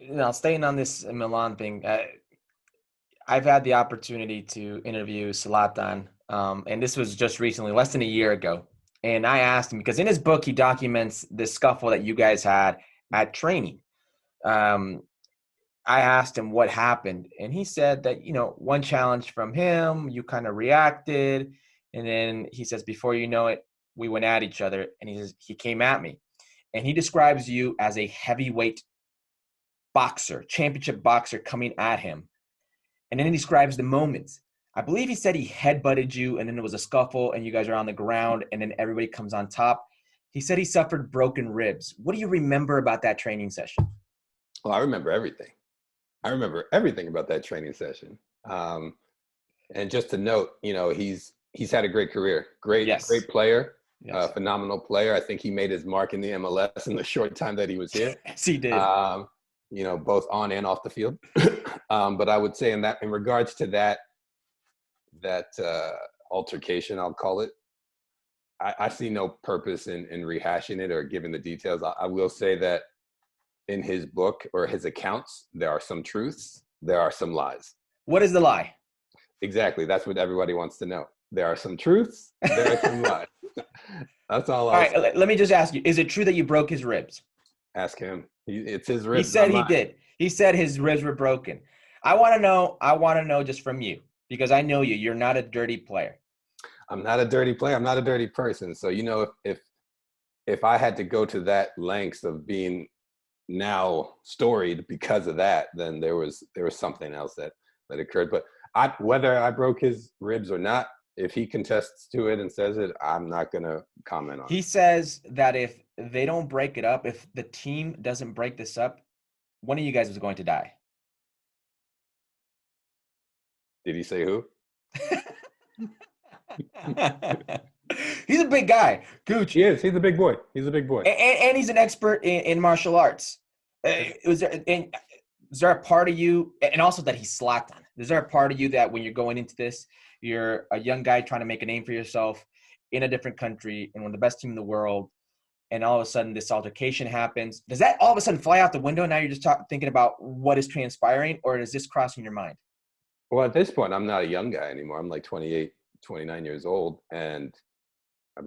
Now, staying on this Milan thing, I've had the opportunity to interview Zlatan, and this was just recently, less than a year ago. And I asked him, because in his book, he documents this scuffle that you guys had at training. I asked him what happened, and he said that, one challenge from him, you kind of reacted, and then he says, before you know it, we went at each other, and he says, he came at me. And he describes you as a heavyweight boxer, championship boxer coming at him. And then he describes the moments. I believe he said he headbutted you, and then there was a scuffle, and you guys are on the ground, and then everybody comes on top. He said he suffered broken ribs. What do you remember about that training session? Well, I remember everything. I remember everything about that training session. And just to note, he's had a great career. Great player, phenomenal player. I think he made his mark in the MLS in the short time that he was here. Yes, he did. Both on and off the field. But I would say in regards to that altercation, I'll call it, I see no purpose in rehashing it or giving the details. I will say that in his book or his accounts, there are some truths, there are some lies. What is the lie? Exactly. That's what everybody wants to know. There are some truths, there are some lies. That's all. All right, let me just ask you, is it true that you broke his ribs? Ask him. It's his ribs. He said he did. He said his ribs were broken. I want to know just from you, because I know you. You're not a dirty player. I'm not a dirty player. I'm not a dirty person. So, if I had to go to that lengths of being now storied because of that, then there was something else that occurred. But whether I broke his ribs or not, if he contests to it and says it, I'm not going to comment on it. He says that if they don't break it up, if the team doesn't break this up, one of you guys is going to die. Did he say who? He's a big guy, Gooch. He is. He's a big boy. He's a big boy. And he's an expert in martial arts. Is there a part of you, and also that he's Zlatan, is there a part of you that when you're going into this, you're a young guy trying to make a name for yourself in a different country and one of the best team in the world, and all of a sudden this altercation happens? Does that all of a sudden fly out the window? Now you're just thinking about what is transpiring, or is this crossing your mind? Well, at this point, I'm not a young guy anymore. I'm like 28, 29 years old. And I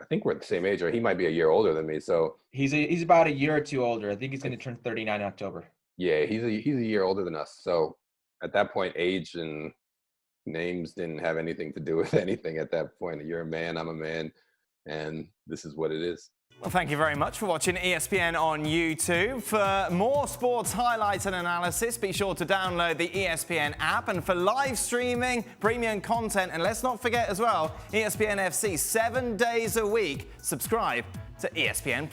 think we're the same age, or he might be a year older than me. So he's about a year or two older. I think he's going to turn 39 in October. Yeah, he's a year older than us. So at that point, age and names didn't have anything to do with anything at that point. You're a man, I'm a man, and this is what it is. Well, thank you very much for watching ESPN on YouTube. For more sports highlights and analysis, be sure to download the ESPN app. And for live streaming, premium content, and let's not forget as well, ESPN FC 7 days a week. Subscribe to ESPN+.